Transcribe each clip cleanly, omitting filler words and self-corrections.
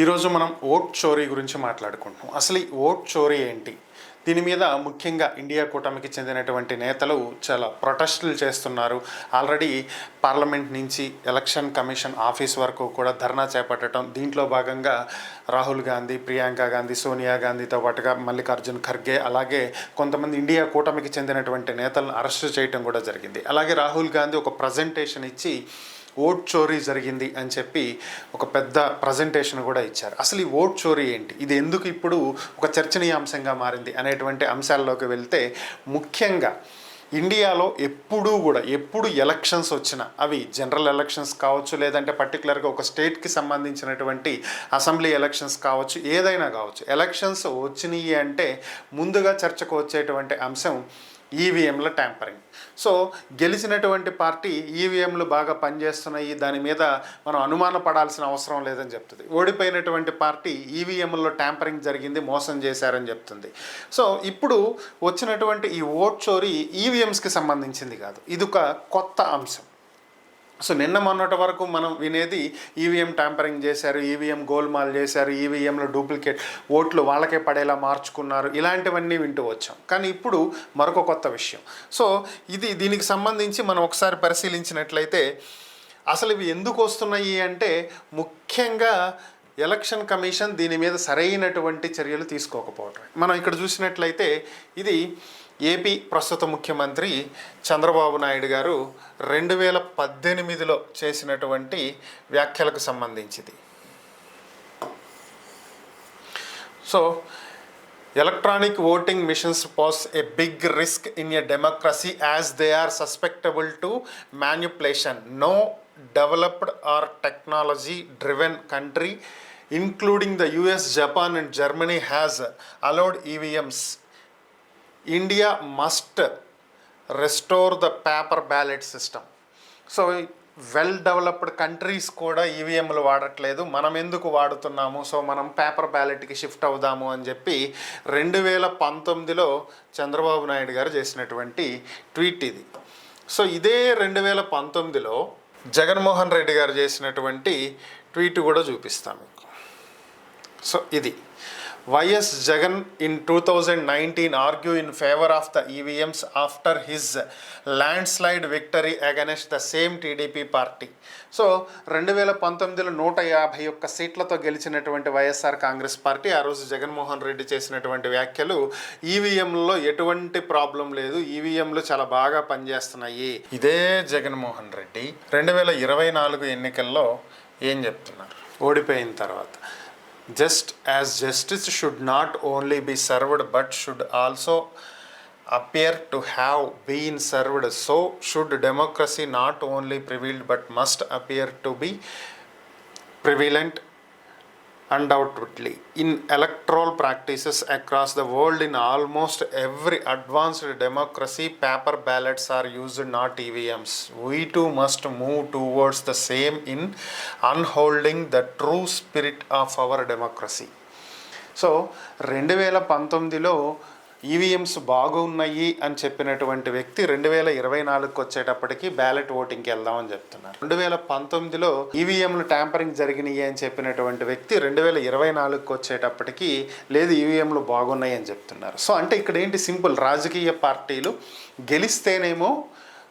ఈరోజు మనం ఓట్ చోరీ గురించి మాట్లాడుకుంటున్నాం. అసలు ఈ ఓట్ చోరీ ఏంటి? దీని మీద ముఖ్యంగా ఇండియా కూటమికి చెందినటువంటి నేతలు చాలా ప్రొటెస్టులు చేస్తున్నారు. ఆల్రెడీ పార్లమెంట్ నుంచి ఎలక్షన్ కమిషన్ ఆఫీస్ వరకు కూడా ధర్నా చేపట్టడం, దీంట్లో భాగంగా రాహుల్ గాంధీ, ప్రియాంక గాంధీ, సోనియా గాంధీతో పాటుగా మల్లికార్జున్ ఖర్గే, అలాగే కొంతమంది ఇండియా కూటమికి చెందినటువంటి నేతలను అరెస్టు చేయడం కూడా జరిగింది. అలాగే రాహుల్ గాంధీ ఒక ప్రజెంటేషన్ ఇచ్చి ఓట్ చోరీ జరిగింది అని చెప్పి ఒక పెద్ద ప్రజెంటేషన్ కూడా ఇచ్చారు. అసలు ఈ ఓట్ చోరీ ఏంటి, ఇది ఎందుకు ఇప్పుడు ఒక చర్చనీయాంశంగా మారింది అనేటువంటి అంశాల్లోకి వెళ్తే, ముఖ్యంగా ఇండియాలో ఎప్పుడు ఎలక్షన్స్ వచ్చినా, అవి జనరల్ ఎలక్షన్స్ కావచ్చు, లేదంటే పర్టికులర్గా ఒక స్టేట్కి సంబంధించినటువంటి అసెంబ్లీ ఎలక్షన్స్ కావచ్చు, ఏదైనా కావచ్చు, ఎలక్షన్స్ వచ్చినాయి అంటే ముందుగా చర్చకు వచ్చేటువంటి అంశం ఈవీఎంల ట్యాంపరింగ్. సో గెలిచినటువంటి పార్టీ ఈవీఎంలు బాగా పనిచేస్తున్నాయి, దాని మీద మనం అనుమానపడాల్సిన అవసరం లేదని చెప్తుంది. ఓడిపోయినటువంటి పార్టీ ఈవీఎంలలో ట్యాంపరింగ్ జరిగింది, మోసం చేశారని చెప్తుంది. సో ఇప్పుడు వచ్చినటువంటి ఈ ఓట్ చోరీ ఈవీఎంస్కి సంబంధించింది కాదు, ఇది ఒక కొత్త అంశం. సో నిన్న మొన్నటి వరకు మనం వినేది ఈవీఎం ట్యాంపరింగ్ చేశారు, ఈవీఎం గోల్మాల్ చేశారు, ఈవీఎంలో డూప్లికేట్ ఓట్లు వాళ్ళకే పడేలా మార్చుకున్నారు, ఇలాంటివన్నీ వింటూ వచ్చాం. కానీ ఇప్పుడు మరొక కొత్త విషయం. సో దీనికి సంబంధించి మనం ఒకసారి పరిశీలించినట్లయితే అసలు ఇవి ఎందుకు వస్తున్నాయి అంటే, ముఖ్యంగా ఎలక్షన్ కమిషన్ దీని మీద సరైనటువంటి చర్యలు తీసుకోకపోవటం. మనం ఇక్కడ చూసినట్లయితే ఇది ఏపీ ప్రస్తుత ముఖ్యమంత్రి చంద్రబాబు నాయుడు గారు 2018లో చేసినటువంటి వ్యాఖ్యలకు సంబంధించింది. So electronic voting machines pose a big risk in a democracy as they are susceptible to manipulation. No developed or technology driven country including the US, Japan and Germany has allowed EVMs. India must restore the paper ballot system. So well developed countries కూడా ఈవీఎంలు వాడట్లేదు, మనం ఎందుకు వాడుతున్నాము, so మనం paper బ్యాలెట్కి shift అవుదాము అని చెప్పి 2019లో చంద్రబాబు నాయుడు గారు చేసినటువంటి ట్వీట్ ఇది. సో ఇదే 2019లో జగన్మోహన్ రెడ్డి గారు చేసినటువంటి ట్వీట్ కూడా చూపిస్తాం మీకు. సో ఇది YS Jagan in 2019 argue in favour of the EVMs after his landslide victory against the same TDP party. So 2019లో 151 సీట్లతో గెలిచినటువంటి వైఎస్ఆర్ కాంగ్రెస్ పార్టీ, ఆ రోజు జగన్మోహన్ రెడ్డి చేసినటువంటి వ్యాఖ్యలు, ఈవీఎంలో ఎటువంటి ప్రాబ్లం లేదు, ఈవీఎంలు చాలా బాగా పనిచేస్తున్నాయి. ఇదే జగన్మోహన్ రెడ్డి 2024 ఎన్నికల్లో ఏం చెప్తున్నారు ఓడిపోయిన తర్వాత? Just as justice should not only be served but should also appear to have been served, so should democracy not only prevail but must appear to be prevalent undoubtedly in electoral practices across the world. In almost every advanced democracy, paper ballots are used, not EVMs. We too must move towards the same in unholding the true spirit of our democracy. So 2019లో EVMs బాగున్నాయి అని చెప్పినటువంటి వ్యక్తి 2024కి వచ్చేటప్పటికి ballot ఓటింగ్కి వెళ్దామని చెప్తున్నారు. 2019లో ఈవీఎంలు tampering జరిగినాయి అని చెప్పినటువంటి వ్యక్తి 2024కి వచ్చేటప్పటికి లేదు, ఈవీఎంలు బాగున్నాయి అని చెప్తున్నారు. సో అంటే ఇక్కడ ఏంటి, సింపుల్, రాజకీయ పార్టీలు గెలిస్తేనేమో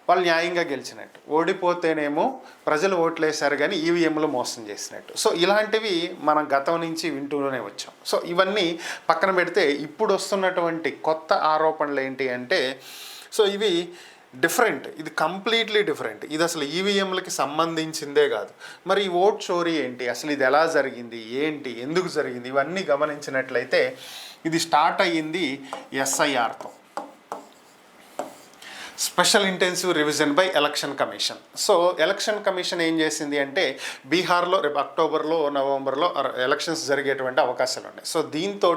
వాళ్ళు న్యాయంగా గెలిచినట్టు, ఓడిపోతేనేమో ప్రజలు ఓట్లేశారు కానీ ఈవీఎంలు మోసం చేసినట్టు. సో ఇలాంటివి మనం గతం నుంచి వింటూనే వచ్చాం. సో ఇవన్నీ పక్కన పెడితే ఇప్పుడు వస్తున్నటువంటి కొత్త ఆరోపణలు ఏంటి అంటే, సో ఇవి డిఫరెంట్, ఇది కంప్లీట్లీ డిఫరెంట్, ఇది అసలు ఈవీఎంలకి సంబంధించిందే కాదు. మరి ఈ ఓట్ చోరీ ఏంటి, అసలు ఇది ఎలా జరిగింది, ఏంటి, ఎందుకు జరిగింది, ఇవన్నీ గమనించినట్లయితే ఇది స్టార్ట్ అయ్యింది ఎస్ఐఆర్తో, special intensive revision by election commission. So election commission ఏం చేసింది అంటే, బీహార్లో రేపు అక్టోబర్లో నవంబర్లో ఎలక్షన్స్ జరిగేటువంటి అవకాశాలు ఉన్నాయి. సో దీంతో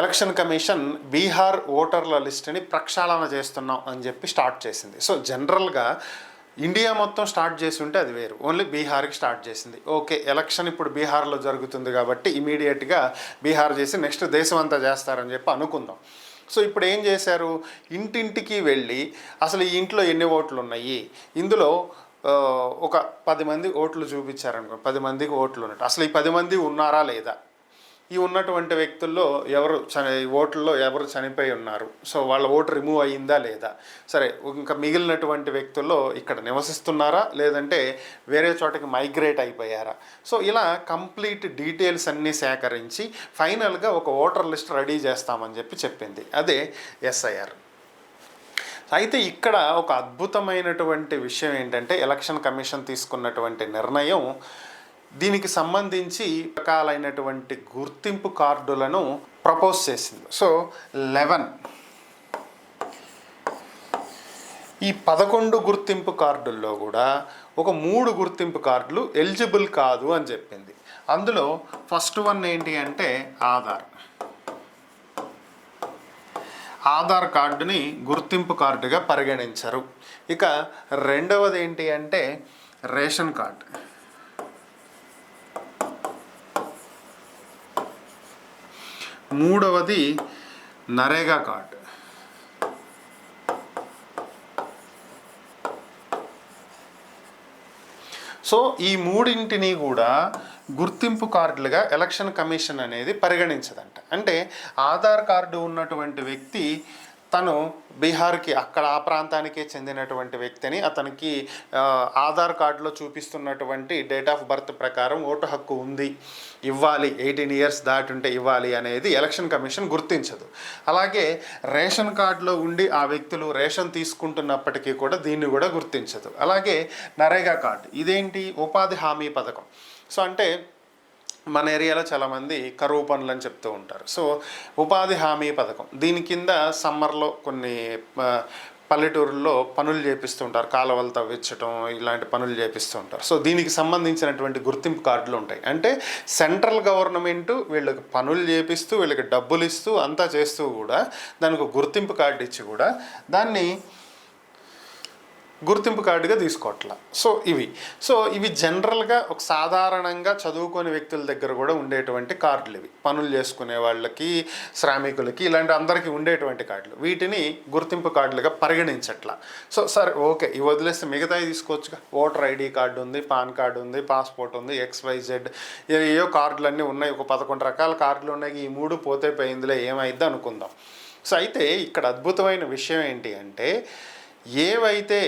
ఎలక్షన్ కమిషన్ బీహార్ ఓటర్ల లిస్టుని ప్రక్షాళన చేస్తున్నాం అని చెప్పి స్టార్ట్ చేసింది. సో జనరల్గా ఇండియా మొత్తం స్టార్ట్ చేసి ఉంటే అది వేరు, ఓన్లీ బీహార్కి స్టార్ట్ చేసింది. ఓకే, ఎలక్షన్ ఇప్పుడు బీహార్లో జరుగుతుంది కాబట్టి ఇమీడియట్గా బీహార్ చేసి నెక్స్ట్ దేశం అంతా చేస్తారని చెప్పి అనుకుందాం. సో ఇప్పుడు ఏం చేశారు, ఇంటింటికి వెళ్ళి అసలు ఈ ఇంట్లో ఎన్ని ఓట్లు ఉన్నాయి, ఇందులో ఒక 10 మంది ఓట్లు చూపించారనుకో, 10 మందికి ఓట్లు ఉన్నట్టు. అసలు ఈ 10 మంది ఉన్నారా లేదా, ఈ ఉన్నటువంటి వ్యక్తుల్లో ఎవరు ఓట్లలో ఎవరు చనిపోయి ఉన్నారు, సో వాళ్ళ ఓటు రిమూవ్ అయ్యిందా లేదా, సరే ఇంకా మిగిలినటువంటి వ్యక్తుల్లో ఇక్కడ నివసిస్తున్నారా లేదంటే వేరే చోటకి మైగ్రేట్ అయిపోయారా, సో ఇలా కంప్లీట్ డీటెయిల్స్ అన్నీ సేకరించి ఫైనల్గా ఒక ఓటర్ లిస్ట్ రెడీ చేస్తామని చెప్పింది. అదే ఎస్ఐఆర్. అయితే ఇక్కడ ఒక అద్భుతమైనటువంటి విషయం ఏంటంటే ఎలక్షన్ కమిషన్ తీసుకున్నటువంటి నిర్ణయం, దీనికి సంబంధించి రకాలైనటువంటి గుర్తింపు కార్డులను ప్రపోజ్ చేసింది. సో 11 ఈ 11 గుర్తింపు కార్డుల్లో కూడా ఒక 3 గుర్తింపు కార్డులు ఎలిజిబుల్ కాదు అని చెప్పింది. అందులో ఫస్ట్ వన్ ఏంటి అంటే ఆధార్ కార్డుని గుర్తింపు కార్డుగా పరిగణించరు. ఇక రెండవది ఏంటి అంటే రేషన్ కార్డు. మూడవది నరేగా కార్డు. సో ఈ మూడింటిని కూడా గుర్తింపు కార్డులుగా ఎలక్షన్ కమిషన్ అనేది పరిగణించదంట. అంటే ఆధార్ కార్డు ఉన్నటువంటి వ్యక్తి తను బీహార్కి అక్కడ ఆ ప్రాంతానికే చెందినటువంటి వ్యక్తిని, అతనికి ఆధార్ కార్డులో చూపిస్తున్నటువంటి డేట్ ఆఫ్ బర్త్ ప్రకారం ఓటు హక్కు ఉంది, ఇవ్వాలి, 18 ఇయర్స్ దాటి ఉంటే ఇవ్వాలి అనేది ఎలక్షన్ కమిషన్ గుర్తించదు. అలాగే రేషన్ కార్డులో ఉండి ఆ వ్యక్తులు రేషన్ తీసుకుంటున్నప్పటికీ కూడా దీన్ని కూడా గుర్తించదు. అలాగే నరేగా కార్డు, ఇదేంటి, ఉపాధి హామీ పథకం. సో అంటే మన ఏరియాలో చాలామంది కరువు పనులు అని చెప్తూ ఉంటారు. సో ఉపాధి హామీ పథకం, దీని కింద సమ్మర్లో కొన్ని పల్లెటూరుల్లో పనులు చేపిస్తుంటారు, కాలువలు తవ్వించడం ఇలాంటి పనులు చేపిస్తూ ఉంటారు. సో దీనికి సంబంధించినటువంటి గుర్తింపు కార్డులు ఉంటాయి. అంటే సెంట్రల్ గవర్నమెంట్ వీళ్ళకి పనులు చేపిస్తూ వీళ్ళకి డబ్బులు ఇస్తూ అంతా చేస్తూ కూడా దానికి గుర్తింపు కార్డు ఇచ్చి కూడా దాన్ని గుర్తింపు కార్డుగా తీసుకోవట్లా. సో ఇవి జనరల్గా ఒక సాధారణంగా చదువుకోని వ్యక్తుల దగ్గర కూడా ఉండేటువంటి కార్డులు. ఇవి పనులు చేసుకునే వాళ్ళకి, శ్రామికులకి, ఇలాంటి అందరికీ ఉండేటువంటి కార్డులు. వీటిని గుర్తింపు కార్డులుగా పరిగణించట్లా. సో సరే ఓకే, ఇవి వదిలేస్తే మిగతాయి తీసుకోవచ్చుగా. ఓటర్ ఐడి కార్డు ఉంది, పాన్ కార్డు ఉంది, పాస్పోర్ట్ ఉంది, XYZ ఏయో కార్డులు అన్నీ ఉన్నాయి. ఒక 11 రకాల కార్డులు ఉన్నాయి. ఈ 3 పోతే పోయిందిలే, ఏమైద్ది అనుకుందాం. సో అయితే ఇక్కడ అద్భుతమైన విషయం ఏంటి అంటే, ఏవైతే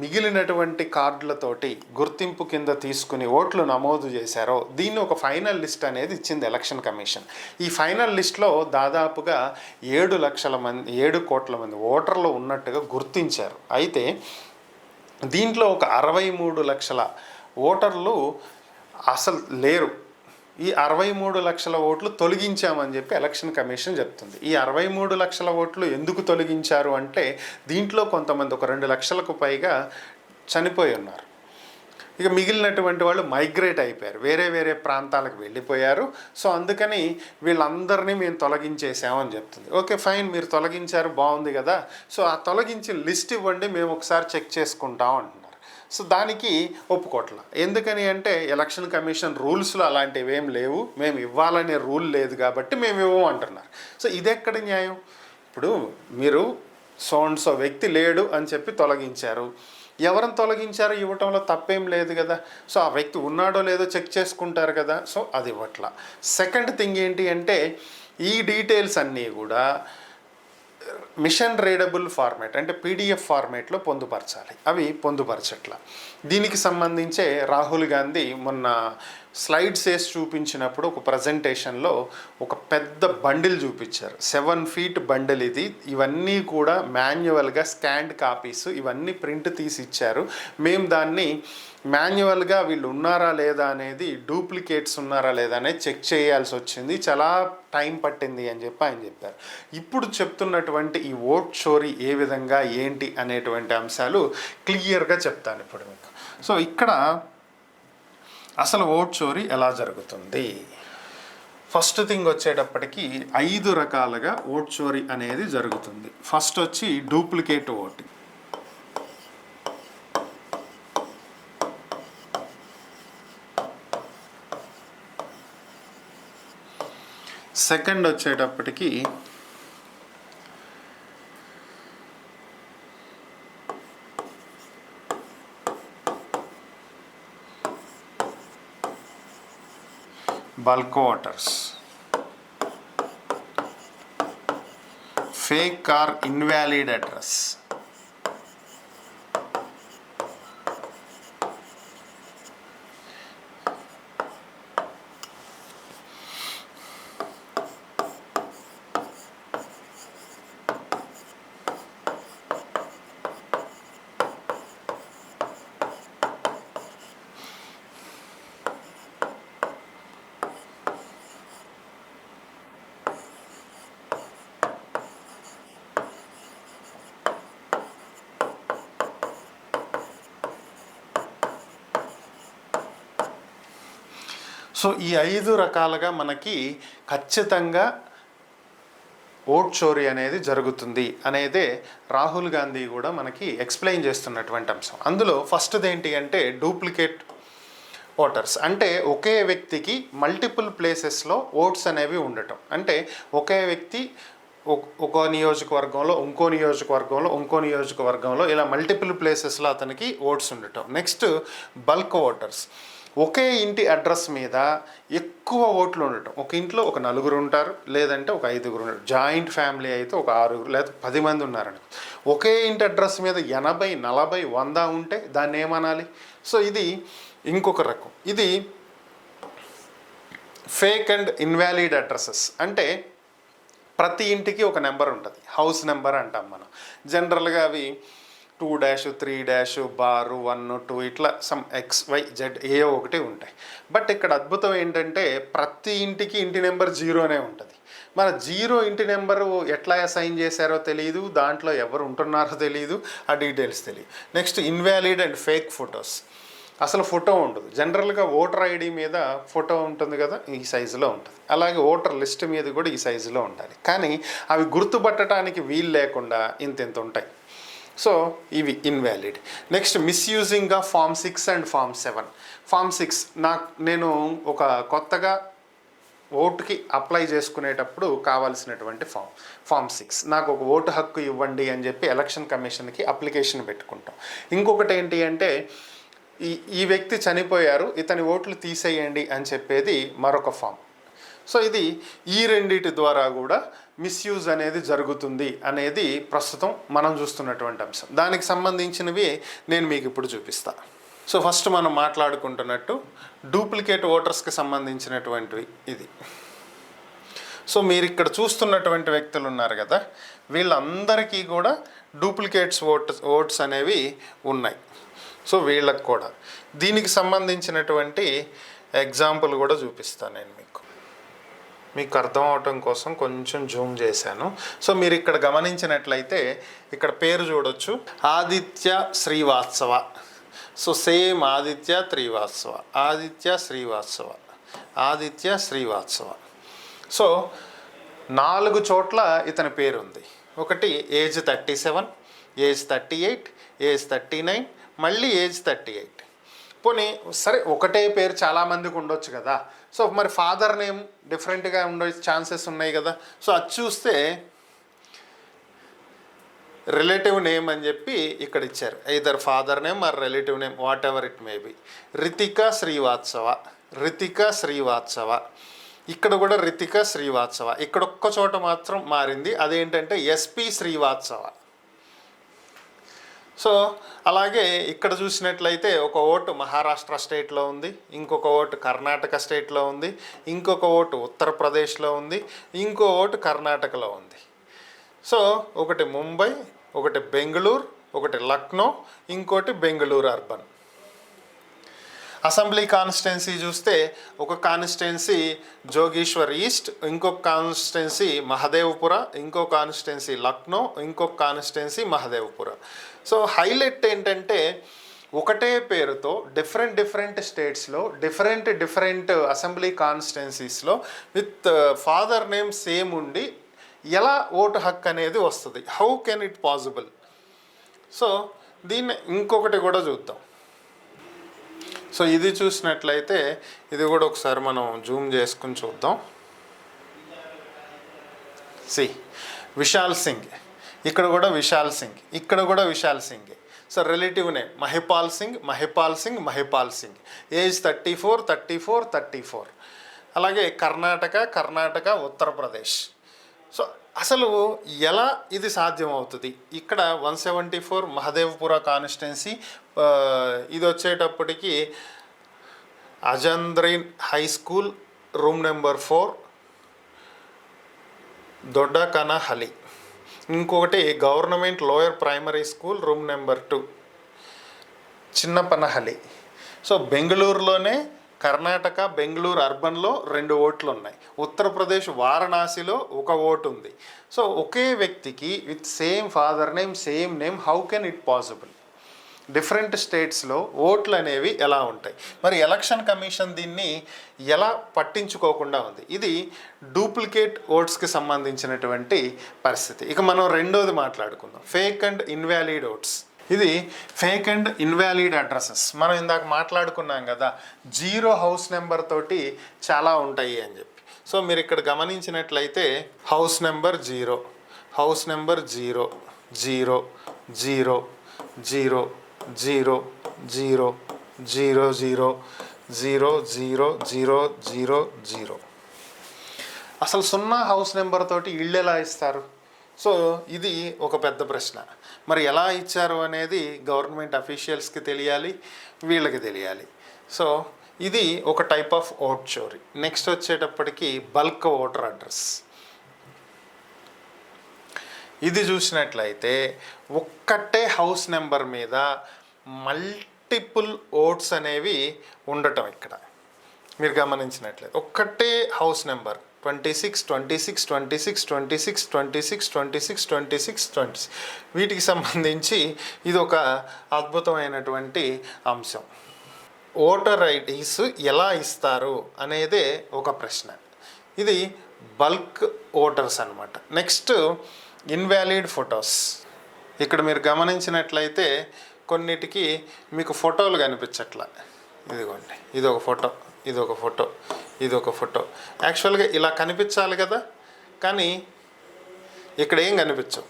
మిగిలినటువంటి కార్డులతోటి గుర్తింపు కింద తీసుకుని ఓట్లు నమోదు చేశారో దీన్ని ఒక ఫైనల్ లిస్ట్ అనేది ఇచ్చింది ఎలక్షన్ కమిషన్. ఈ ఫైనల్ లిస్ట్లో దాదాపుగా 7 కోట్ల మంది ఓటర్లు ఉన్నట్టుగా గుర్తించారు. అయితే దీంట్లో ఒక 63 లక్షల ఓటర్లు అసలు లేరు. ఈ 63 లక్షల ఓట్లు తొలగించామని చెప్పి ఎలక్షన్ కమిషన్ చెప్తుంది. ఈ 63 లక్షల ఓట్లు ఎందుకు తొలగించారు అంటే, దీంట్లో కొంతమంది ఒక 2 లక్షలకు పైగా చనిపోయి ఉన్నారు. ఇక మిగిలినటువంటి వాళ్ళు మైగ్రేట్ అయిపోయారు, వేరే వేరే ప్రాంతాలకు వెళ్ళిపోయారు. సో అందుకని వీళ్ళందరినీ మేము తొలగించేసామని చెప్తుంది. ఓకే ఫైన్, మీరు తొలగించారు, బాగుంది కదా. సో ఆ తొలగించిన లిస్ట్ ఇవ్వండి, మేము ఒకసారి చెక్ చేసుకుంటాం అంటున్నారు. సో దానికి ఒప్పుకోట్ల. ఎందుకని అంటే ఎలక్షన్ కమిషన్ రూల్స్లో అలాంటివి ఏం లేవు, మేము ఇవ్వాలనే రూల్ లేదు కాబట్టి మేము ఇవ్వము అంటున్నారు. సో ఇది ఎక్కడ న్యాయం? ఇప్పుడు మీరు సో వ్యక్తి లేడు అని చెప్పి తొలగించారు, ఎవరిని తొలగించారో ఇవ్వటంలో తప్పేం లేదు కదా. సో ఆ వ్యక్తి ఉన్నాడో లేదో చెక్ చేసుకుంటారు కదా. సో అది ఇవ్వట్ల. సెకండ్ థింగ్ ఏంటి అంటే, ఈ డీటెయిల్స్ అన్నీ కూడా మిషన్ రీడబుల్ ఫార్మేట్ అంటే PDF ఫార్మేట్లో పొందుపరచాలి. అవి పొందుపరచట్ల. దీనికి సంబంధించే రాహుల్ గాంధీ మొన్న స్లైడ్స్ వేసి చూపించినప్పుడు ఒక ప్రజెంటేషన్లో ఒక పెద్ద బండిల్ చూపించారు. 7 feet బండిల్ ఇది. ఇవన్నీ కూడా మాన్యువల్గా స్కాన్డ్ కాపీస్, ఇవన్నీ ప్రింట్ తీసి ఇచ్చారు. మేము దాన్ని మాన్యువల్గా వీళ్ళు ఉన్నారా లేదా అనేది, డూప్లికేట్స్ ఉన్నారా లేదా అనేది చెక్ చేయాల్సి వచ్చింది, చాలా టైం పట్టింది అని చెప్పి ఆయన చెప్పారు. ఇప్పుడు చెప్తున్నటువంటి ఈ ఓట్ చోరీ ఏ విధంగా ఏంటి అనేటువంటి అంశాలు క్లియర్గా చెప్తాను ఇప్పుడు మీకు. సో ఇక్కడ అసలు ఓట్ చోరీ ఎలా జరుగుతుంది? ఫస్ట్ థింగ్ వచ్చేటప్పటికి 5 రకాలుగా ఓట్ చోరీ అనేది జరుగుతుంది. ఫస్ట్ వచ్చి డూప్లికేట్ ఓటింగ్. సెకండ్ వచ్చేటప్పటికి bulk voters, fake or invalid address. So ఈ 5 రకాలుగా మనకి ఖచ్చితంగా ఓట్ చోరీ అనేది జరుగుతుంది అనేదే రాహుల్ గాంధీ కూడా మనకి ఎక్స్ప్లెయిన్ చేస్తున్నటువంటి అంశం. అందులో ఫస్ట్ది ఏంటి అంటే డూప్లికేట్ ఓటర్స్, అంటే ఒకే వ్యక్తికి మల్టిపుల్ ప్లేసెస్లో ఓట్స్ అనేవి ఉండటం. అంటే ఒకే వ్యక్తి ఒక నియోజకవర్గంలో ఇంకో నియోజకవర్గంలో ఇలా మల్టిపుల్ ప్లేసెస్లో అతనికి ఓట్స్ ఉండటం. నెక్స్ట్ బల్క్ ఓటర్స్, ఒకే ఇంటి అడ్రస్ మీద ఎక్కువ ఓట్లు ఉండటం. ఒక ఇంట్లో ఒక 4 ఉంటారు, లేదంటే ఒక 5 ఉంటారు. జాయింట్ ఫ్యామిలీ అయితే ఒక 6 లేదా 10 మంది ఉన్నారని. ఒకే ఇంటి అడ్రస్ మీద 80, 40, 100 ఉంటే దాన్ని ఏమనాలి? సో ఇది ఇంకొక రకం. ఇది ఫేక్ అండ్ ఇన్వాలిడ్ అడ్రసెస్, అంటే ప్రతి ఇంటికి ఒక నెంబర్ ఉంటుంది, హౌస్ నెంబర్ అంటాం మనం. జనరల్గా అవి 2 3 బారు 1 2 ఇట్లా సమ్ XYZ ఏ ఒకటి ఉంటాయి. బట్ ఇక్కడ అద్భుతం ఏంటంటే ప్రతి ఇంటికి ఇంటి నెంబర్ 0నే ఉంటుంది. మన 0 ఇంటి నెంబరు ఎట్లా అసైన్ చేశారో తెలియదు, దాంట్లో ఎవరు ఉంటున్నారో తెలియదు, ఆ డీటెయిల్స్ తెలియదు. Next invalid and fake photos, అసలు ఫోటో ఉండదు. జనరల్గా ఓటర్ ఐడి మీద ఫోటో ఉంటుంది కదా, ఈ సైజులో ఉంటుంది. అలాగే ఓటర్ లిస్ట్ మీద కూడా ఈ సైజులో ఉండాలి, కానీ అవి గుర్తుపట్టడానికి వీలు లేకుండా ఇంత ఉంటాయి. సో ఇవి invalid. Next misusing of form 6 and form 7. Form 6 నేను ఒక కొత్తగా ఓటుకి అప్లై చేసుకునేటప్పుడు కావాల్సినటువంటి ఫామ్ 6, నాకు ఒక ఓటు హక్కు ఇవ్వండి అని చెప్పి ఎలక్షన్ కమిషన్కి అప్లికేషన్ పెట్టుకుంటాం. ఇంకొకటి ఏంటి అంటే ఈ వ్యక్తి చనిపోయారు, ఇతని ఓట్లు తీసేయండి అని చెప్పేది మరొక ఫామ్. సో ఇది ఈ రెండిటి ద్వారా కూడా మిస్యూజ్ అనేది జరుగుతుంది అనేది ప్రస్తుతం మనం చూస్తున్నటువంటి అంశం. దానికి సంబంధించినవి నేను మీకు ఇప్పుడు చూపిస్తా. సో ఫస్ట్ మనం మాట్లాడుకుంటున్నట్టు డూప్లికేట్ ఓటర్స్కి సంబంధించినటువంటివి ఇది. సో మీరు ఇక్కడ చూస్తున్నటువంటి వ్యక్తులు ఉన్నారు కదా, వీళ్ళందరికీ కూడా డూప్లికేట్స్ ఓట్స్ అనేవి ఉన్నాయి. సో వీళ్ళకి కూడా దీనికి సంబంధించినటువంటి ఎగ్జాంపుల్ కూడా చూపిస్తాను నేను మీకు అర్థం అవటం కోసం కొంచెం జూమ్ చేశాను. సో మీరు ఇక్కడ గమనించినట్లయితే ఇక్కడ పేరు చూడొచ్చు, Aditya Srivastava. So same Aditya Srivastava. So 4 చోట్ల ఇతని పేరు ఉంది. ఒకటి ఏజ్ 37, ఏజ్ 38, ఏజ్ 39, మళ్ళీ ఏజ్ 38. పోనీ సరే ఒకటే పేరు చాలామందికి ఉండొచ్చు కదా, సో మరి ఫాదర్ నేమ్ డిఫరెంట్గా ఉండే ఛాన్సెస్ ఉన్నాయి కదా. సో అది చూస్తే రిలేటివ్ నేమ్ అని చెప్పి ఇక్కడ ఇచ్చారు, either father name or relative name, what ever it may be. Ritika Srivastava, ఇక్కడ కూడా రితిక శ్రీవాత్సవ. ఇక్కడ ఒక్క చోట మాత్రం మారింది, అదేంటంటే ఎస్పి శ్రీవాత్సవ. సో అలాగే ఇక్కడ చూసినట్లయితే ఒక ఓటు మహారాష్ట్ర స్టేట్లో ఉంది, ఇంకొక ఓటు కర్ణాటక స్టేట్లో ఉంది, ఇంకొక ఓటు ఉత్తరప్రదేశ్లో ఉంది, ఇంకో ఓటు కర్ణాటకలో ఉంది. సో ఒకటి ముంబై, ఒకటి బెంగళూరు, ఒకటి లక్నో, ఇంకోటి బెంగళూరు అర్బన్. అసెంబ్లీ కాన్స్టిట్యున్సీ చూస్తే ఒక కాన్స్టిట్యున్సీ జోగేశ్వర్ ఈస్ట్, ఇంకొక కాన్స్టిట్యున్సీ మహదేవ్పుర, ఇంకొక కాన్స్టిట్యున్సీ లక్నో, ఇంకొక కాన్స్టిట్యున్సీ మహదేవ్పుర. సో హైలైట్ ఏంటంటే ఒకటే పేరుతో డిఫరెంట్ స్టేట్స్లో డిఫరెంట్ అసెంబ్లీ కాన్స్టిట్యున్సీస్లో విత్ ఫాదర్ నేమ్ సేమ్ ఉండి ఎలా ఓటు హక్కు అనేది వస్తుంది? How can it possible? So దీన్ని ఇంకొకటి కూడా చూద్దాం. సో ఇది చూసినట్లయితే ఇది కూడా ఒకసారి మనం జూమ్ చేసుకుని చూద్దాం. విశాల్ సింగ్, ఇక్కడ కూడా విశాల్ సింగ్, ఇక్కడ కూడా Vishal Singh. So relative name Mahipal Singh, age 34. అలాగే కర్ణాటక ఉత్తరప్రదేశ్. సో అసలు ఎలా ఇది సాధ్యమవుతుంది? ఇక్కడ 174 మహదేవ్పుర కాన్స్టిట్యున్సీ, ఇది వచ్చేటప్పటికి అజంద్రీన్ high school, room number 4, Doddakanahalli. ఇంకొకటి government lower primary school, room number 2, Chinnapanahalli. So బెంగళూరులోనే బెంగళూరు అర్బన్లో 2 ఓట్లు ఉన్నాయి. ఉత్తరప్రదేశ్ వారణాసిలో 1 ఓటు ఉంది. సో ఒకే వ్యక్తికి with same father name, same name, how can it possible? Different స్టేట్స్లో ఓట్లు అనేవి ఎలా ఉంటాయి? మరి ఎలక్షన్ కమిషన్ దీన్ని ఎలా పట్టించుకోకుండా ఉంది? ఇది డూప్లికేట్ ఓట్స్కి సంబంధించినటువంటి పరిస్థితి. ఇక మనం రెండోది మాట్లాడుకుందాం, ఫేక్ అండ్ ఇన్వాలిడ్ ఓట్స్. ఇది ఫేక్ అండ్ ఇన్వాలిడ్ అడ్రసెస్. మనం ఇందాక మాట్లాడుకున్నాం కదా, 0 హౌస్ నెంబర్ తోటి చాలా ఉంటాయి అని చెప్పి. సో మీరు ఇక్కడ గమనించినట్లయితే హౌస్ నెంబర్ 0, హౌస్ నెంబర్ 0 0 0 0 0 0 0 0 0 0 0 0 0. అసలు 0 హౌస్ నెంబర్ తోటి ఇళ్ళు ఎలా ఇస్తారు? సో ఇది ఒక పెద్ద ప్రశ్న. మరి ఎలా ఇచ్చారు అనేది గవర్నమెంట్ అఫీషియల్స్కి తెలియాలి, వీళ్ళకి తెలియాలి. సో ఇది ఒక టైప్ ఆఫ్ ఓట్ చోరీ. నెక్స్ట్ వచ్చేటప్పటికి బల్క్ ఓటర్ అడ్రస్. ఇది చూసినట్లయితే ఒక్కటే హౌస్ నెంబర్ మీద మల్టిపుల్ ఓట్స్ అనేవి ఉండటం. ఇక్కడ మీరు గమనించినట్లయితే ఒక్కటే హౌస్ నెంబర్ 26 26 26 26 26 26 26 26, వీటికి సంబంధించి ఇది ఒక అద్భుతమైనటువంటి అంశం. ఓటర్ ఐడీస్ ఎలా ఇస్తారు అనేదే ఒక ప్రశ్న. ఇది బల్క్ ఓటర్స్ అన్నమాట. Next invalid photos. ఇక్కడ మీరు గమనించినట్లయితే కొన్నిటికి మీకు ఫోటోలు కనిపించట్లా. ఇదిగోండి, ఇది ఒక ఫోటో, ఇది ఒక ఫోటో, ఇది ఒక ఫోటో. యాక్చువల్గా ఇలా కనిపించాలి కదా, కానీ ఇక్కడ ఏం కనిపించవు.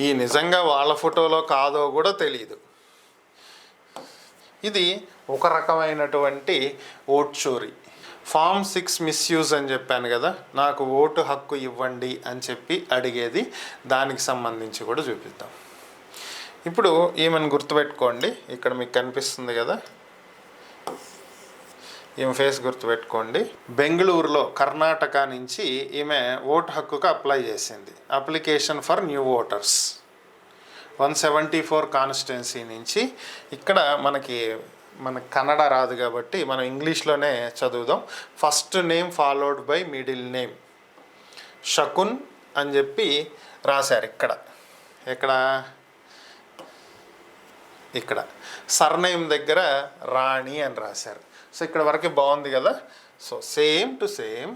ఈ నిజంగా వాళ్ళ ఫోటోలో కాదో కూడా తెలియదు. ఇది ఒక రకమైనటువంటి ఓట్ చోరీ. ఫామ్ 6 మిస్యూజ్ అని చెప్పాను కదా, నాకు ఓటు హక్కు ఇవ్వండి అని చెప్పి అడిగేది, దానికి సంబంధించి కూడా చూపిద్దాం. ఇప్పుడు ఈమెను గుర్తుపెట్టుకోండి, ఇక్కడ మీకు కనిపిస్తుంది కదా, ఈమె ఫేస్ గుర్తుపెట్టుకోండి. బెంగళూరులో కర్ణాటక నుంచి ఈమె ఓటు హక్కుకు అప్లై చేసింది. Application for new voters 174 constituency నుంచి. ఇక్కడ మనకి కన్నడ రాదు కాబట్టి మనం ఇంగ్లీష్లోనే చదువుదాం. First name followed by middle name Shakun అని చెప్పి రాశారు. ఇక్కడ సర్నేమ్ దగ్గర రాణి అని రాశారు. సో ఇక్కడ వరకు బాగుంది కదా. సో సేమ్ టు సేమ్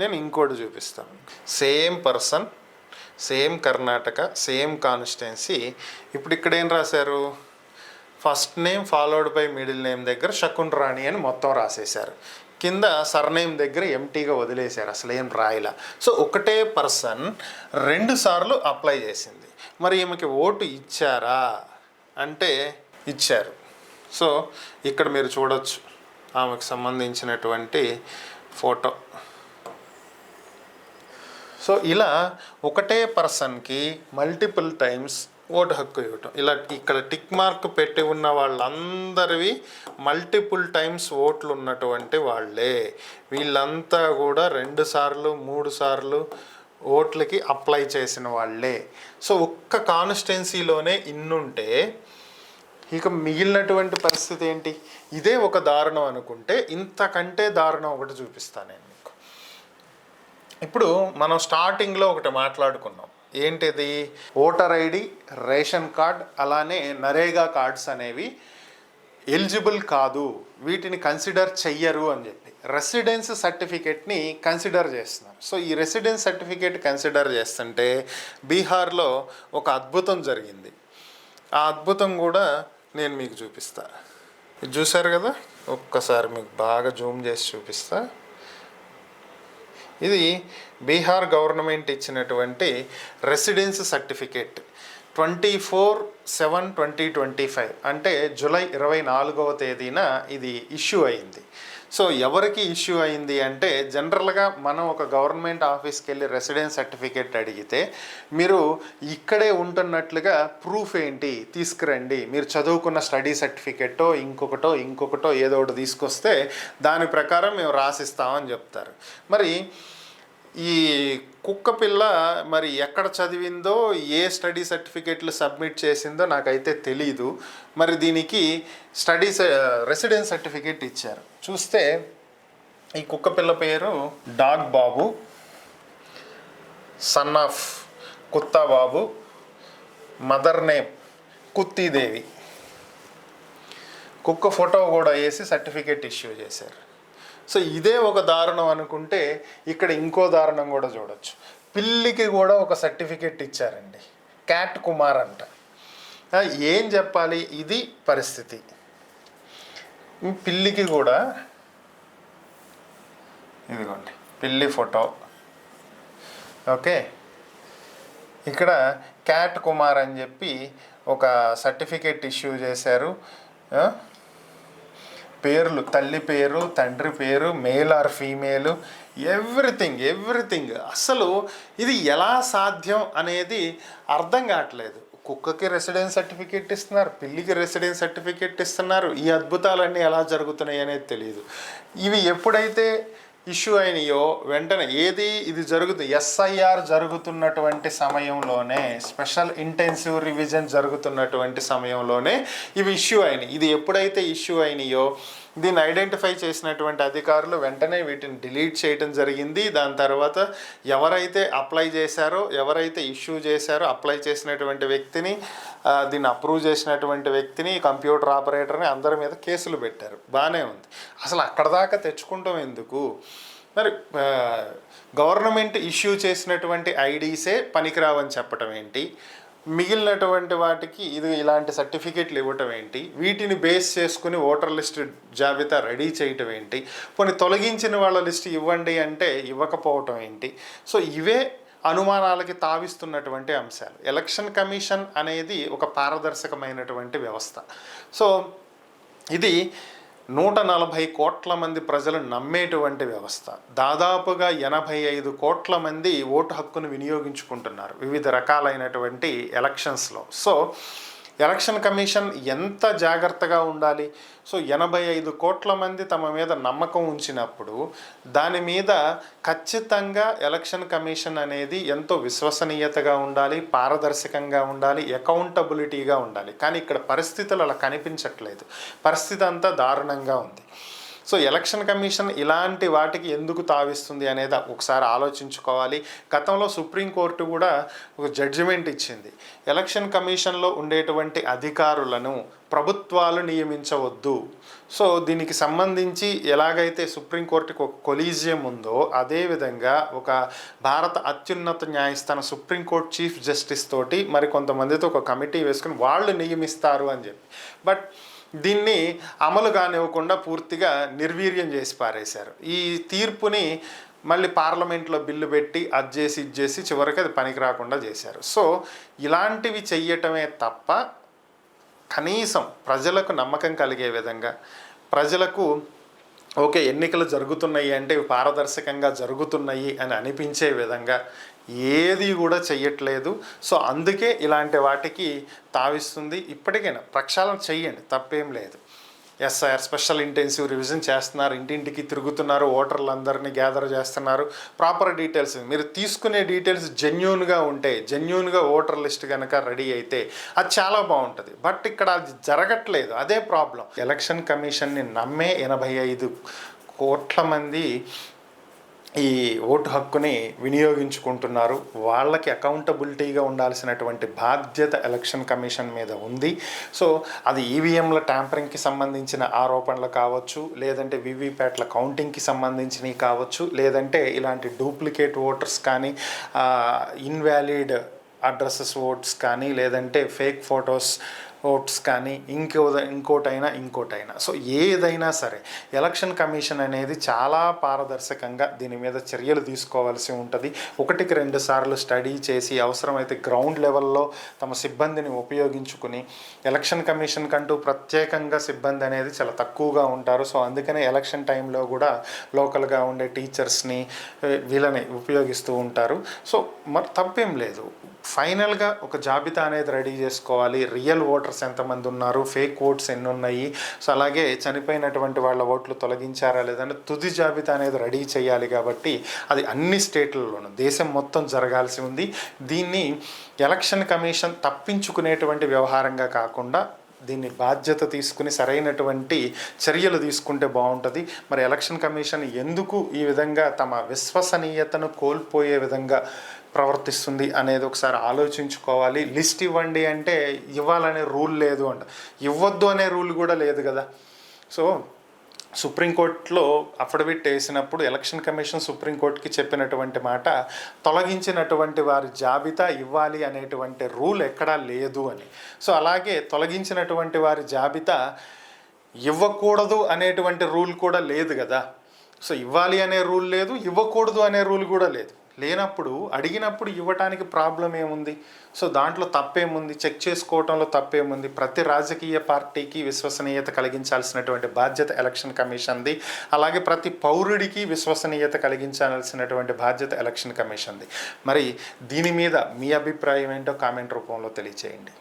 నేను ఇంకోటి చూపిస్తాను. Same person, same Karnataka, same constituency. ఇప్పుడు ఇక్కడ ఏం రాశారు? First name followed by middle name దగ్గర శకున్ రాణి అని మొత్తం రాసేశారు. కింద సర్నేమ్ దగ్గర ఎంటీగా వదిలేశారు, అసలు ఏం రాయలా. సో ఒకటే పర్సన్ 2 సార్లు అప్లై చేసింది. మరి ఈమెకి ఓటు ఇచ్చారా అంటే ఇచ్చారు. సో ఇక్కడ మీరు చూడొచ్చు ఆమెకు సంబంధించినటువంటి ఫోటో. సో ఇలా ఒకటే పర్సన్కి మల్టిపుల్ టైమ్స్ ఓటు హక్కు ఇవ్వటం. ఇలా ఇక్కడ టిక్ మార్క్ పెట్టి ఉన్న వాళ్ళందరివి మల్టిపుల్ టైమ్స్ ఓట్లు ఉన్నటువంటి వాళ్ళే. వీళ్ళంతా కూడా 2 సార్లు 3 సార్లు ఓట్లకి అప్లై చేసిన వాళ్ళే. సో ఒక్క కాన్స్టిట్యున్సీలోనే ఇన్నుంటే ఇక మిగిలినటువంటి పరిస్థితి ఏంటి? ఇదే ఒక దారుణం అనుకుంటే ఇంతకంటే దారుణం ఒకటి చూపిస్తాను నేను మీకు. ఇప్పుడు మనం స్టార్టింగ్లో ఒకటి మాట్లాడుకున్నాం, ఏంటిది? ఓటర్ ఐడి, రేషన్ కార్డ్, అలానే నరేగా కార్డ్స్ అనేవి ఎలిజిబుల్ కాదు, వీటిని కన్సిడర్ చెయ్యరు అని చెప్పి రెసిడెన్స్ సర్టిఫికేట్ని కన్సిడర్ చేస్తున్నారు. సో ఈ రెసిడెన్స్ సర్టిఫికేట్ కన్సిడర్ చేస్తుంటే బీహార్లో ఒక అద్భుతం జరిగింది. ఆ అద్భుతం కూడా నేను మీకు చూపిస్తా. ఇది చూశారు కదా, ఒక్కసారి మీకు బాగా జూమ్ చేసి చూపిస్తా. ఇది బీహార్ గవర్నమెంట్ ఇచ్చినటువంటి రెసిడెన్స్ సర్టిఫికేట్. 24/7/2025 అంటే జూలై 24వ తేదీన ఇది ఇష్యూ అయింది. సో ఎవరికి ఇష్యూ అయింది అంటే జనరల్గా మనం ఒక గవర్నమెంట్ ఆఫీస్కి వెళ్ళి రెసిడెన్స్ సర్టిఫికేట్ అడిగితే మీరు ఇక్కడే ఉంటున్నట్లుగా ప్రూఫ్ ఏంటి తీసుకురండి, మీరు చదువుకున్న స్టడీ సర్టిఫికేటో ఇంకొకటో ఏదో ఒకటి తీసుకొస్తే దాని ప్రకారం మేము రాసిస్తామని చెప్తారు. మరి ఈ కుక్క పిల్ల మరి ఎక్కడ చదివిందో, ఏ స్టడీ సర్టిఫికేట్లు సబ్మిట్ చేసిందో నాకైతే తెలీదు. మరి దీనికి రెసిడెన్స్ సర్టిఫికేట్ ఇచ్చారు. చూస్తే ఈ కుక్క పిల్ల పేరు dog Babu, son of Kutta Babu, mother name Kuttidevi. కుక్క ఫోటో కూడా వేసి సర్టిఫికేట్ ఇష్యూ చేశారు. సో ఇదే ఒక దారుణం అనుకుంటే ఇక్కడ ఇంకో దారుణం కూడా చూడొచ్చు. పిల్లికి కూడా ఒక సర్టిఫికేట్ ఇచ్చారండి, క్యాట్ కుమార్ అంట. ఏం చెప్పాలి, ఇది పరిస్థితి. పిల్లికి కూడా ఇదిగోండి పిల్లి ఫోటో, ఓకే. ఇక్కడ క్యాట్ కుమార్ అని చెప్పి ఒక సర్టిఫికేట్ ఇష్యూ చేశారు. పేర్లు, తల్లి పేరు, తండ్రి పేరు, మేల్ ఆర్ ఫీమేలు, ఎవ్రీథింగ్. అసలు ఇది ఎలా సాధ్యం అనేది అర్థం కావట్లేదు. కుక్కకి రెసిడెన్స్ సర్టిఫికేట్ ఇస్తున్నారు, పిల్లికి రెసిడెన్స్ సర్టిఫికేట్ ఇస్తున్నారు. ఈ అద్భుతాలన్నీ ఎలా జరుగుతున్నాయి అనేది తెలియదు. ఇవి ఎప్పుడైతే ఇష్యూ అయినాయో వెంటనే ఇది జరుగుతుంది, ఎస్ఐఆర్ జరుగుతున్నటువంటి సమయంలోనే, స్పెషల్ ఇంటెన్సివ్ రివిజన్ జరుగుతున్నటువంటి సమయంలోనే ఇవి ఇష్యూ అయినాయి. ఇది ఎప్పుడైతే ఇష్యూ అయినాయో దీన్ని ఐడెంటిఫై చేసినటువంటి అధికారులు వెంటనే వీటిని డిలీట్ చేయడం జరిగింది. దాని తర్వాత ఎవరైతే అప్లై చేశారో, ఎవరైతే ఇష్యూ చేశారో, అప్లై చేసినటువంటి వ్యక్తిని, దీన్ని అప్రూవ్ చేసినటువంటి వ్యక్తిని, కంప్యూటర్ ఆపరేటర్ని అందరి మీద కేసులు పెట్టారు. బాగానే ఉంది. అసలు అక్కడ దాకా తెచ్చుకుంటాం ఎందుకు? మరి గవర్నమెంట్ ఇష్యూ చేసినటువంటి ఐడీసే పనికిరావని చెప్పటం ఏంటి? మిగిలినటువంటి వాటికి ఇలాంటి సర్టిఫికేట్లు ఇవ్వటం ఏంటి? వీటిని బేస్ చేసుకుని ఓటర్ లిస్ట్ జాబితా రెడీ చేయటం ఏంటి? కొన్ని తొలగించిన వాళ్ళ లిస్ట్ ఇవ్వండి అంటే ఇవ్వకపోవటం ఏంటి? సో ఇవే అనుమానాలకి తావిస్తున్నటువంటి అంశాలు. ఎలక్షన్ కమిషన్ అనేది ఒక పారదర్శకమైనటువంటి వ్యవస్థ. సో ఇది 140 కోట్ల మంది ప్రజలు నమ్మేటువంటి వ్యవస్థ. దాదాపుగా 85 కోట్ల మంది ఓటు హక్కును వినియోగించుకుంటున్నారు వివిధ రకాలైనటువంటి ఎలక్షన్స్లో. సో ఎలక్షన్ కమిషన్ ఎంత జాగ్రత్తగా ఉండాలి? సో 85 కోట్ల మంది తమ మీద నమ్మకం ఉంచినప్పుడు దాని మీద ఖచ్చితంగా ఎలక్షన్ కమిషన్ అనేది ఎంతో విశ్వసనీయతగా ఉండాలి, పారదర్శకంగా ఉండాలి, అకౌంటబిలిటీగా ఉండాలి. కానీ ఇక్కడ పరిస్థితులు అలా కనిపించట్లేదు. పరిస్థితి అంతా దారుణంగా ఉంది. సో ఎలక్షన్ కమిషన్ ఇలాంటి వాటికి ఎందుకు తావిస్తుంది అనేది ఒకసారి ఆలోచించుకోవాలి. గతంలో సుప్రీంకోర్టు కూడా ఒక జడ్జిమెంట్ ఇచ్చింది. ఎలక్షన్ కమిషన్లో ఉండేటువంటి అధికారులను ప్రభుత్వాలు నియమించవద్దు. సో దీనికి సంబంధించి ఎలాగైతే సుప్రీంకోర్టుకి ఒక కొలీజియం ఉందో అదేవిధంగా ఒక భారత అత్యున్నత న్యాయస్థానం సుప్రీంకోర్టు చీఫ్ జస్టిస్ తోటి మరి కొంతమందితో ఒక కమిటీ వేసుకుని వాళ్ళు నియమిస్తారు అని చెప్పి, బట్ దీన్ని అమలు కానివ్వకుండా పూర్తిగా నిర్వీర్యం చేసి పారేశారు. ఈ తీర్పుని మళ్ళీ పార్లమెంట్లో బిల్లు పెట్టి ఇది చేసి చివరికి అది పనికి రాకుండా చేశారు. సో ఇలాంటివి చెయ్యటమే తప్ప కనీసం ప్రజలకు నమ్మకం కలిగే విధంగా, ప్రజలకు ఓకే ఎన్నికలు జరుగుతున్నాయి అంటే పారదర్శకంగా జరుగుతున్నాయి అని అనిపించే విధంగా ఏది కూడా చెయ్యట్లేదు. సో అందుకే ఇలాంటి వాటికి తావిస్తుంది. ఇప్పటికైనా ప్రక్షాళన చెయ్యండి, తప్పేం లేదు. ఎస్ఐఆర్ స్పెషల్ ఇంటెన్సివ్ రివిజన్ చేస్తున్నారు, ఇంటింటికి తిరుగుతున్నారు, ఓటర్లందరినీ గ్యాదర్ చేస్తున్నారు. ప్రాపర్ డీటెయిల్స్ మీరు తీసుకునే డీటెయిల్స్ జెన్యూన్గా ఉంటే, జెన్యూన్గా ఓటర్ లిస్ట్ కనుక రెడీ అయితే అది చాలా బాగుంటుంది. బట్ ఇక్కడ అది జరగట్లేదు, అదే ప్రాబ్లం. ఎలక్షన్ కమిషన్ని నమ్మే 85 కోట్ల మంది ఈ ఓటు హక్కుని వినియోగించుకుంటున్నారు. వాళ్ళకి అకౌంటబిలిటీగా ఉండాల్సినటువంటి బాధ్యత ఎలక్షన్ కమిషన్ మీద ఉంది. సో అది ఈవీఎంల ట్యాంపరింగ్కి సంబంధించిన ఆరోపణలు కావచ్చు, లేదంటే వీవీప్యాట్ల కౌంటింగ్కి సంబంధించినవి కావచ్చు, లేదంటే ఇలాంటి డూప్లికేట్ ఓటర్స్ కానీ, ఇన్వాలిడ్ అడ్రసెస్ ఓట్స్ కానీ, లేదంటే ఫేక్ ఫొటోస్ ఓట్స్ కానీ ఇంకోటైనా సో ఏదైనా సరే ఎలక్షన్ కమిషన్ అనేది చాలా పారదర్శకంగా దీని మీద చర్యలు తీసుకోవాల్సి ఉంటుంది. 1-2 సార్లు స్టడీ చేసి అవసరమైతే గ్రౌండ్ లెవెల్లో తమ సిబ్బందిని ఉపయోగించుకుని, ఎలక్షన్ కమిషన్ కంటూ ప్రత్యేకంగా సిబ్బంది అనేది చాలా తక్కువగా ఉంటారు. సో అందుకనే ఎలక్షన్ టైంలో కూడా లోకల్గా ఉండే టీచర్స్ని వీళ్ళని ఉపయోగిస్తూ ఉంటారు. సో మరి తప్పేం లేదు. ఫైనల్గా ఒక జాబితా అనేది రెడీ చేసుకోవాలి. రియల్ ఓటర్స్ ఎంతమంది ఉన్నారు, ఫేక్ ఓట్స్ ఎన్ని ఉన్నాయి, సో అలాగే చనిపోయినటువంటి వాళ్ళ ఓట్లు తొలగించారా లేదంటే తుది జాబితా అనేది రెడీ చేయాలి. కాబట్టి అది అన్ని స్టేట్లలోనూ దేశం మొత్తం జరగాల్సి ఉంది. దీన్ని ఎలక్షన్ కమిషన్ తప్పించుకునేటువంటి వ్యవహారంగా కాకుండా దీన్ని బాధ్యత తీసుకుని సరైనటువంటి చర్యలు తీసుకుంటే బాగుంటుంది. మరి ఎలక్షన్ కమిషన్ ఎందుకు ఈ విధంగా తమ విశ్వసనీయతను కోల్పోయే విధంగా ప్రవర్తిస్తుంది అనేది ఒకసారి ఆలోచించుకోవాలి. లిస్ట్ ఇవ్వండి అంటే ఇవ్వాలనే రూల్ లేదు అంట, ఇవ్వద్దు అనే రూల్ కూడా లేదు కదా. సో సుప్రీంకోర్టులో అఫిడవిట్ వేసినప్పుడు ఎలక్షన్ కమిషన్ సుప్రీంకోర్టుకి చెప్పినటువంటి మాట, తొలగించినటువంటి వారి జాబితా ఇవ్వాలి అనేటువంటి రూల్ ఎక్కడా లేదు అని. సో అలాగే తొలగించినటువంటి వారి జాబితా ఇవ్వకూడదు అనేటువంటి రూల్ కూడా లేదు కదా. సో ఇవ్వాలి అనే రూల్ లేదు, ఇవ్వకూడదు అనే రూల్ కూడా లేదు. లేనప్పుడు అడిగినప్పుడు ఇవ్వటానికి ప్రాబ్లం ఏముంది? సో దాంట్లో తప్పేముంది? చెక్ చేసుకోవటంలో తప్పేముంది? ప్రతి రాజకీయ పార్టీకి విశ్వసనీయత కలిగించాల్సినటువంటి బాధ్యత ఎలక్షన్ కమిషన్ది. అలాగే ప్రతి పౌరుడికి విశ్వసనీయత కలిగించాల్సినటువంటి బాధ్యత ఎలక్షన్ కమిషన్ది. మరి దీని మీద మీ అభిప్రాయం ఏంటో కామెంట్ రూపంలో తెలియచేయండి.